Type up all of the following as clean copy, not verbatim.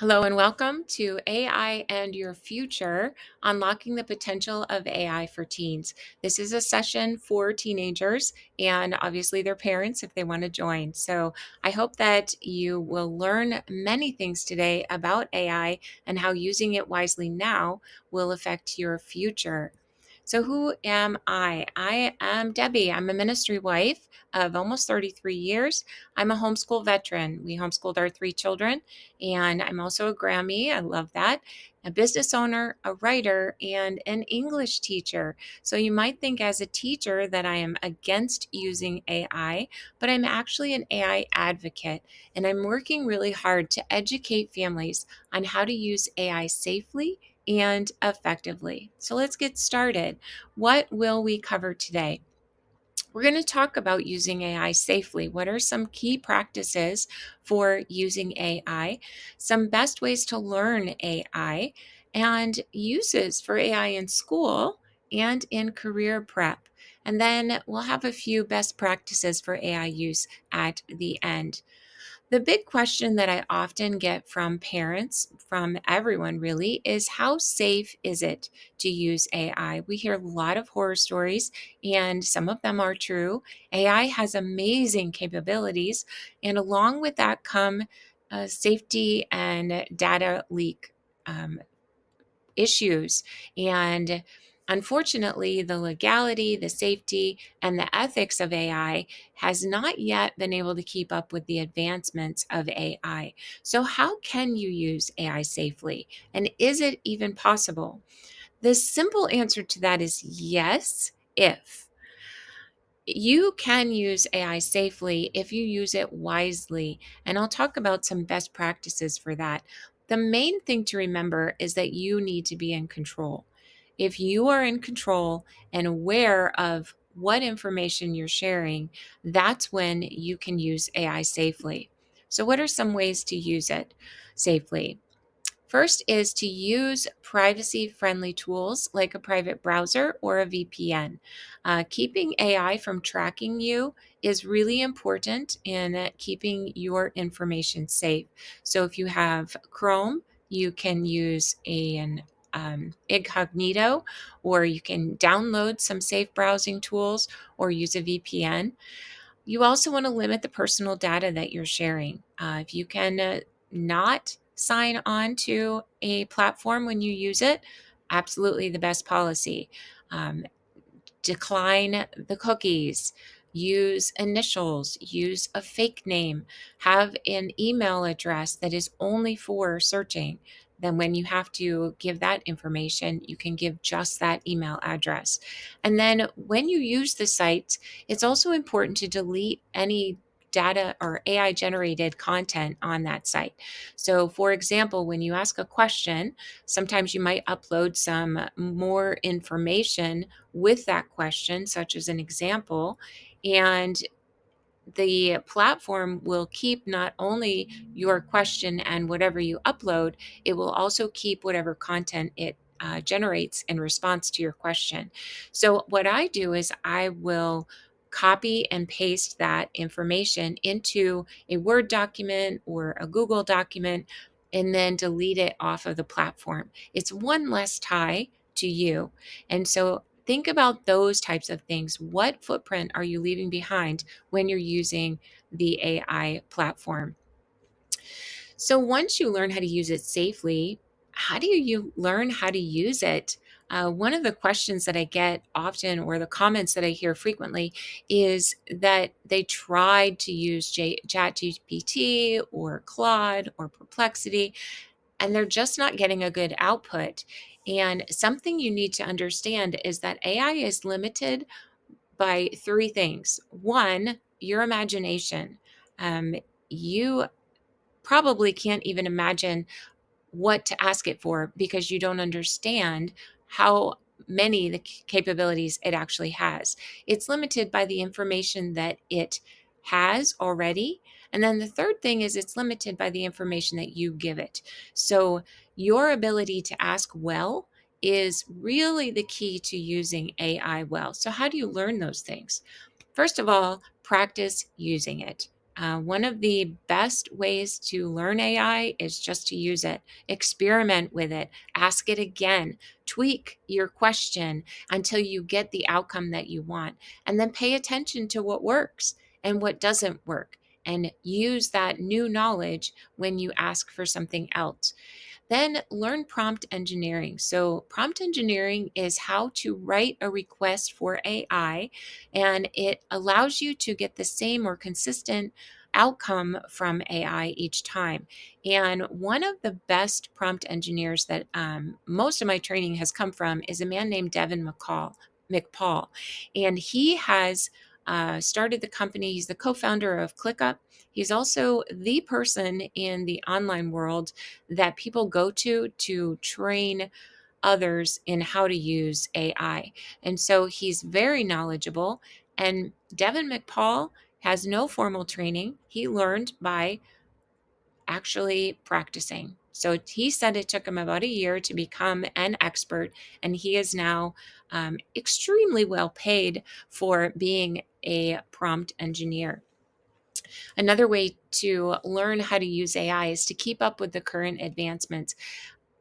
Hello and welcome to AI and Your Future Unlocking the Potential of AI for Teens. This is a session for teenagers and obviously their parents if they want to join. So I hope that you will learn many things today about AI and how using it wisely now will affect your future. So, who am I? I am Debbie. I'm a ministry wife of almost 33 years. I'm a homeschool veteran. We homeschooled our three children, and I'm also a Grammy. I love that. A business owner, a writer, and an English teacher. So you might think as a teacher that I am against using AI, but I'm actually an AI advocate. And I'm working really hard to educate families on how to use AI safely and effectively. So let's get started. What will we cover today? We're going to talk about using AI safely. What are some key practices for using AI? Some best ways to learn AI and uses for AI in school and in career prep. And then we'll have a few best practices for AI use at the end. The big question that I often get from parents, from everyone really, is how safe is it to use AI? We hear a lot of horror stories, and some of them are true. AI has amazing capabilities, and along with that come safety and data leak um, issues. And unfortunately, the legality, the safety, and the ethics of AI has not yet been able to keep up with the advancements of AI. So, how can you use AI safely? And is it even possible? The simple answer to that is yes, if. You can use AI safely if you use it wisely, and I'll talk about some best practices for that. The main thing to remember is that you need to be in control. If you are in control and aware of what information you're sharing, that's when you can use AI safely. So, what are some ways to use it safely? First is to use privacy friendly tools like a private browser or a VPN. Keeping AI from tracking you is really important in keeping your information safe. So if you have Chrome, you can use an incognito, or you can download some safe browsing tools or use a VPN. You also want to limit the personal data that you're sharing. If you can not sign on to a platform when you use it, absolutely the best policy. Um, Decline the cookies, use initials, use a fake name, have an email address that is only for searching. Then, when you have to give that information, you can give just that email address. And then, when you use the site, it's also important to delete any data or AI generated content on that site. So, for example, when you ask a question, sometimes you might upload some more information with that question, such as an example, and the platform will keep not only your question and whatever you upload, it will also keep whatever content it generates in response to your question. So, what I do is I will copy and paste that information into a Word document or a Google document and then delete it off of the platform. It's one less tie to you. And so, think about those types of things. What footprint are you leaving behind when you're using the AI platform? So once you learn how to use it safely, how do you learn how to use it? One of the questions that I get often, or the comments that I hear frequently, is that they tried to use ChatGPT or Claude or Perplexity, and they're just not getting a good output. And something you need to understand is that AI is limited by three things. One, your imagination. Um, you probably can't even imagine what to ask it for because you don't understand how many the capabilities it actually has. It's limited by the information that it has already. And then the third thing is it's limited by the information that you give it. So your ability to ask well is really the key to using AI well. So how do you learn those things? First of all, practice using it. One of the best ways to learn AI is just to use it, experiment with it, ask it again, tweak your question until you get the outcome that you want, and then pay attention to what works and what doesn't work, and use that new knowledge when you ask for something else. Then learn prompt engineering. So, prompt engineering is how to write a request for AI, and it allows you to get the same or consistent outcome from AI each time. And one of the best prompt engineers that most of my training has come from is a man named McPaul. And he has started the company. He's the co founder of ClickUp. He's also the person in the online world that people go to train others in how to use AI. And so he's very knowledgeable. And Devin McPaul has no formal training. He learned by actually practicing. So he said it took him about a year to become an expert, and he is now extremely well paid for being a prompt engineer. Another way to learn how to use AI is to keep up with the current advancements.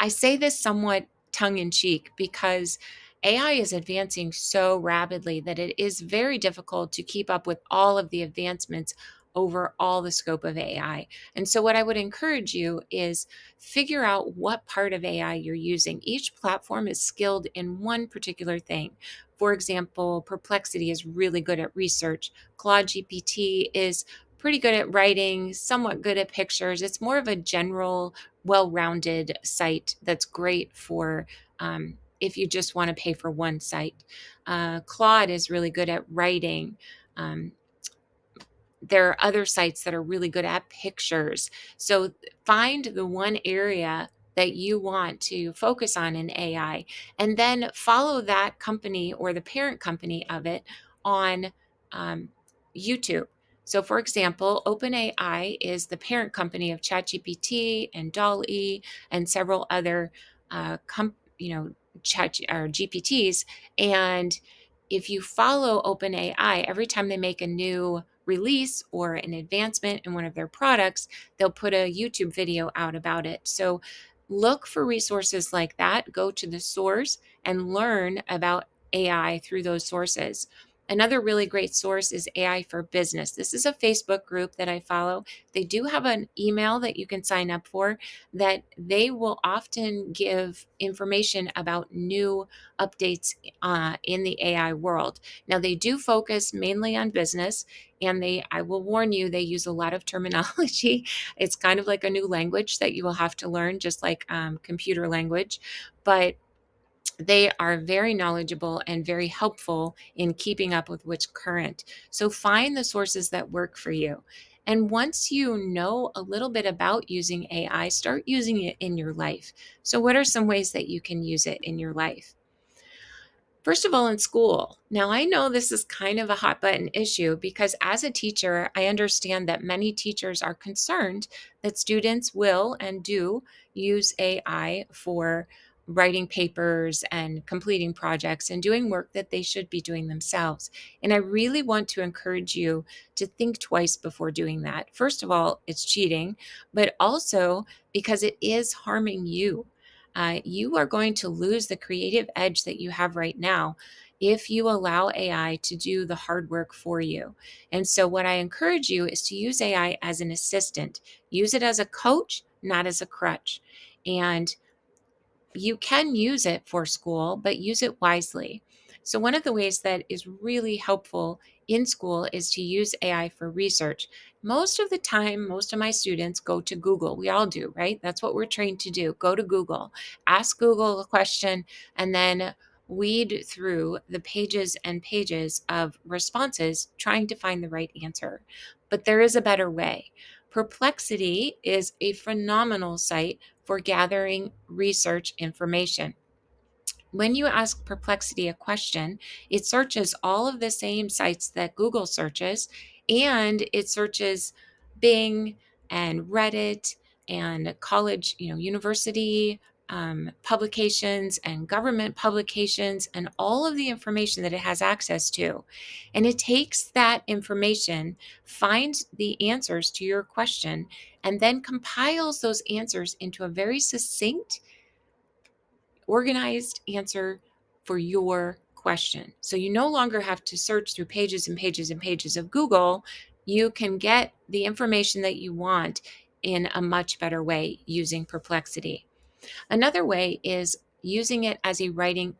I say this somewhat tongue in cheek because AI is advancing so rapidly that it is very difficult to keep up with all of the advancements over all the scope of AI. And so, what I would encourage you is figure out what part of AI you're using. Each platform is skilled in one particular thing. For example, Perplexity is really good at research, Claude GPT is pretty good at writing, somewhat good at pictures. It's more of a general well-rounded site that's great for if you just want to pay for one site. Claude is really good at writing. Um, there are other sites that are really good at pictures. So find the one area that you want to focus on in AI, and then follow that company or the parent company of it on um, YouTube. So, for example, OpenAI is the parent company of ChatGPT and DALL-E and several other, Chat or GPTs. And if you follow OpenAI, every time they make a new release or an advancement in one of their products, they'll put a YouTube video out about it. So look for resources like that, go to the source and learn about AI through those sources. Another really great source is AI for Business. This is a Facebook group that I follow. They do have an email that you can sign up for that they will often give information about new updates in the AI world. Now, they do focus mainly on business, and I will warn you, they use a lot of terminology. It's kind of like a new language that you will have to learn, just like computer language. But they are very knowledgeable and very helpful in keeping up with what's current. So find the sources that work for you. And once you know a little bit about using AI, start using it in your life. So, what are some ways that you can use it in your life? First of all, in school. Now, I know this is kind of a hot button issue because as a teacher, I understand that many teachers are concerned that students will and do use AI for writing papers and completing projects and doing work that they should be doing themselves. And I really want to encourage you to think twice before doing that. First of all, it's cheating, but also because it is harming you. You are going to lose the creative edge that you have right now if you allow AI to do the hard work for you. And so, what I encourage you is to use AI as an assistant, use it as a coach, not as a crutch. And you can use it for school, but use it wisely. So, one of the ways that is really helpful in school is to use AI for research. Most of the time, most of my students go to Google. We all do, right? That's what we're trained to do. Go to Google, ask Google a question, and then weed through the pages and pages of responses trying to find the right answer. But there is a better way. Perplexity is a phenomenal site for gathering research information. When you ask Perplexity a question, it searches all of the same sites that Google searches, and it searches Bing and Reddit and college, university publications and government publications and all of the information that it has access to. And it takes that information, finds the answers to your question, and then compiles those answers into a very succinct, organized answer for your question. So you no longer have to search through pages and pages and pages of Google. You can get the information that you want in a much better way using Perplexity. Another way is using it as a writing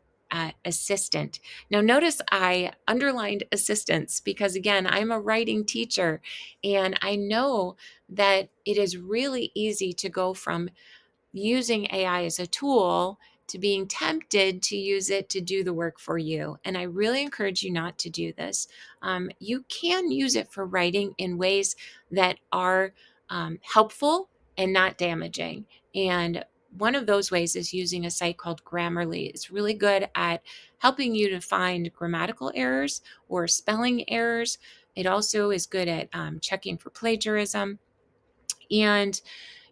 assistant. Now, notice I underlined assistants because, again, I'm a writing teacher, and I know that it is really easy to go from using AI as a tool to being tempted to use it to do the work for you. And I really encourage you not to do this. You can use it for writing in ways that are helpful and not damaging. And one of those ways is using a site called Grammarly. It's really good at helping you to find grammatical errors or spelling errors. It also is good at checking for plagiarism. And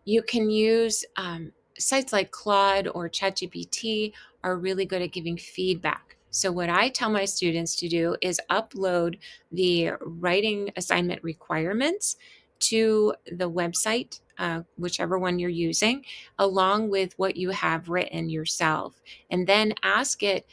you can use sites like Claude or ChatGPT are really good at giving feedback. So what I tell my students to do is upload the writing assignment requirements to the website, whichever one you're using, along with what you have written yourself, and then ask AI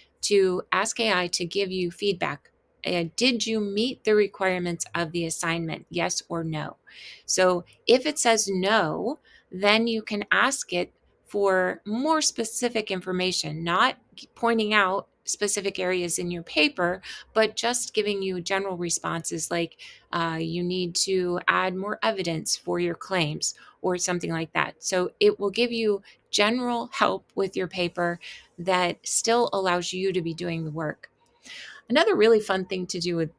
to give you feedback. Did you meet the requirements of the assignment? Yes or no? So if it says no, then you can ask it for more specific information, not pointing out specific areas in your paper, but just giving you general responses like you need to add more evidence for your claims or something like that. So it will give you general help with your paper that still allows you to be doing the work. Another really fun thing to do with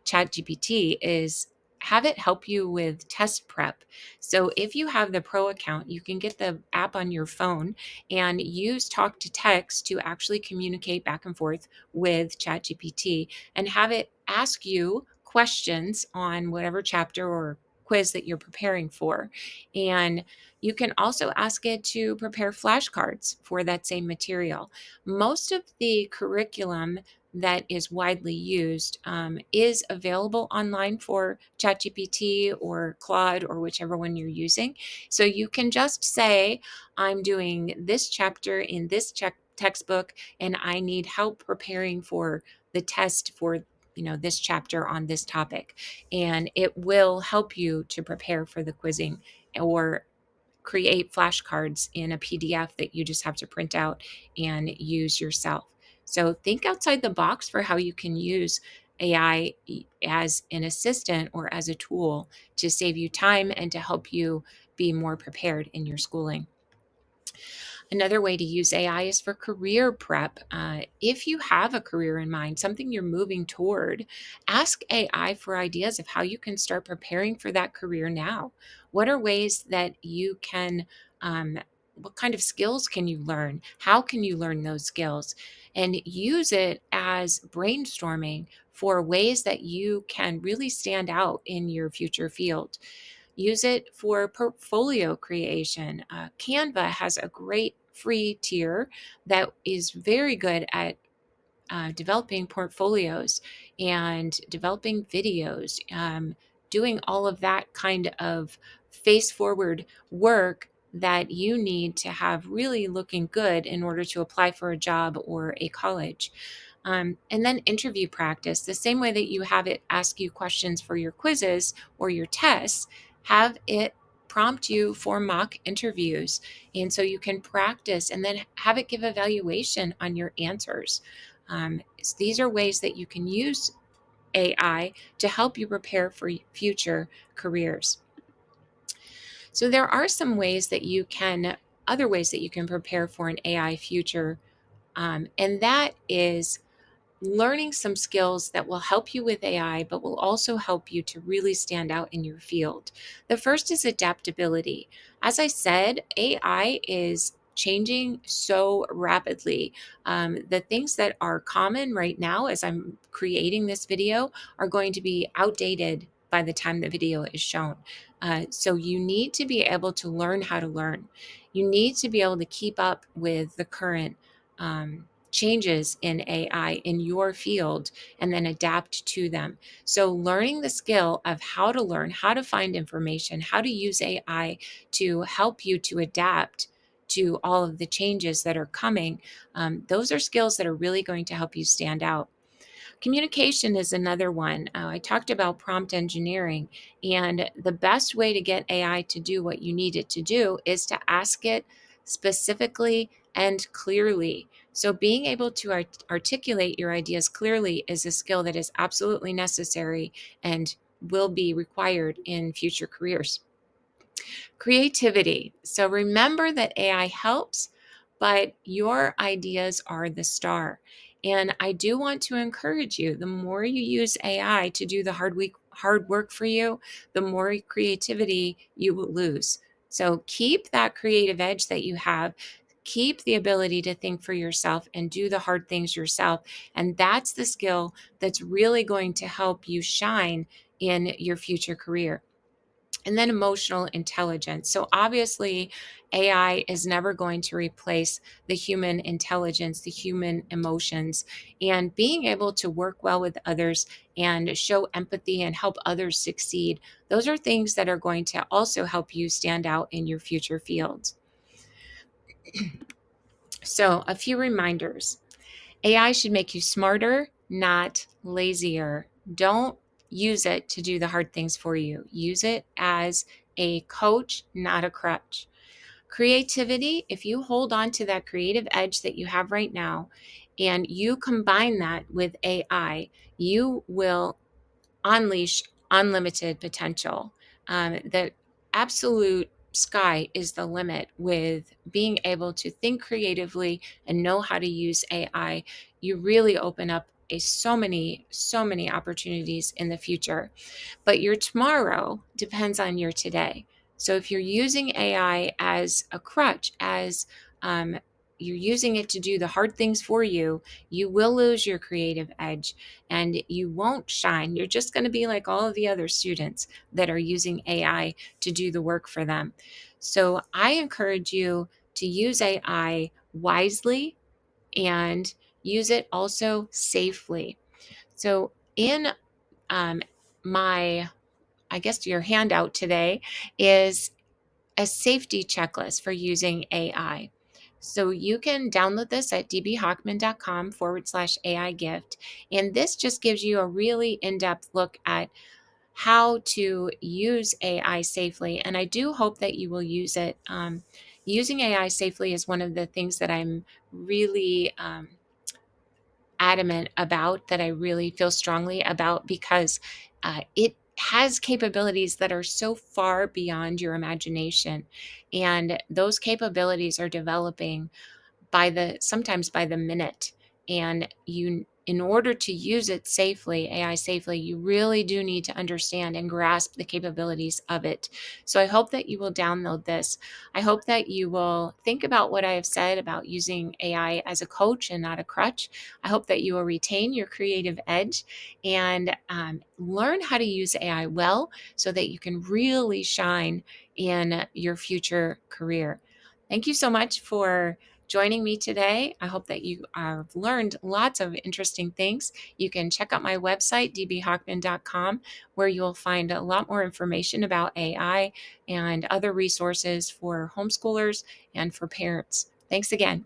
ChatGPT is have it help you with test prep. So if you have the Pro account, you can get the app on your phone and use talk to text to actually communicate back and forth with ChatGPT and have it ask you questions on whatever chapter or quiz that you're preparing for. And you can also ask it to prepare flashcards for that same material. Most of the curriculum that is widely used is available online for ChatGPT or Claude or whichever one you're using. So you can just say, I'm doing this chapter in this textbook, and I need help preparing for the test for this chapter on this topic, and it will help you to prepare for the quizzing or create flashcards in a PDF that you just have to print out and use yourself. So think outside the box for how you can use AI as an assistant or as a tool to save you time and to help you be more prepared in your schooling. Another way to use AI is for career prep. If you have a career in mind, something you're moving toward, ask AI for ideas of how you can start preparing for that career now. What are ways that you can, what kind of skills can you learn? How can you learn those skills? And use it as brainstorming for ways that you can really stand out in your future field. Use it for portfolio creation. Canva has a great free tier that is very good at developing portfolios and developing videos, doing all of that kind of face forward work that you need to have really looking good in order to apply for a job or a college. And then interview practice, the same way that you have it ask you questions for your quizzes or your tests, have it prompt you for mock interviews. And so you can practice and then have it give evaluation on your answers. These are ways that you can use AI to help you prepare for future careers. So there are some ways that you can, other ways that you can prepare for an AI future, and that is learning some skills that will help you with AI, but will also help you to really stand out in your field. The first is adaptability. As I said, AI is changing so rapidly. The things that are common right now, as I'm creating this video, are going to be outdated by the time the video is shown. So you need to be able to learn how to learn. You need to be able to keep up with the current changes in AI in your field and then adapt to them. So, learning the skill of how to learn, how to find information, how to use AI to help you to adapt to all of the changes that are coming, those are skills that are really going to help you stand out. Communication is another one. I talked about prompt engineering, and the best way to get AI to do what you need it to do is to ask it specifically and clearly. So, being able to articulate your ideas clearly is a skill that is absolutely necessary and will be required in future careers. Creativity. So remember that AI helps, but your ideas are the star. And I do want to encourage you, the more you use AI to do the hard work for you, the more creativity you will lose. So keep that creative edge that you have. Keep the ability to think for yourself and do the hard things yourself. And that's the skill that's really going to help you shine in your future career. And then emotional intelligence. So obviously, AI is never going to replace the human intelligence, the human emotions, and being able to work well with others and show empathy and help others succeed. Those are things that are going to also help you stand out in your future fields. So, a few reminders. AI should make you smarter, not lazier. Don't use it to do the hard things for you. Use it as a coach, not a crutch. Creativity, if you hold on to that creative edge that you have right now and you combine that with AI, you will unleash unlimited potential. The absolute sky is the limit with being able to think creatively and know how to use AI. You really open up so many opportunities in the future. But your tomorrow depends on your today. So if you're using AI as a crutch, as you're using it to do the hard things for you, you will lose your creative edge and you won't shine. You're just going to be like all of the other students that are using AI to do the work for them. So I encourage you to use AI wisely and use it also safely. So in um, my I guess your handout today is a safety checklist for using AI. So you can download this at dbhockman.com/AI gift. And this just gives you a really in depth look at how to use AI safely. And I do hope that you will use it. Using AI safely is one of the things that I'm really adamant about, that I really feel strongly about, because it has capabilities that are so far beyond your imagination. And those capabilities are developing sometimes by the minute. And in order to use it safely, AI safely, you really do need to understand and grasp the capabilities of it. So I hope that you will download this. I hope that you will think about what I have said about using AI as a coach and not a crutch. I hope that you will retain your creative edge and learn how to use AI well so that you can really shine in your future career. Thank you so much for joining me today. I hope that you have learned lots of interesting things. You can check out my website, dbhockman.com, where you'll find a lot more information about AI and other resources for homeschoolers and for parents. Thanks again.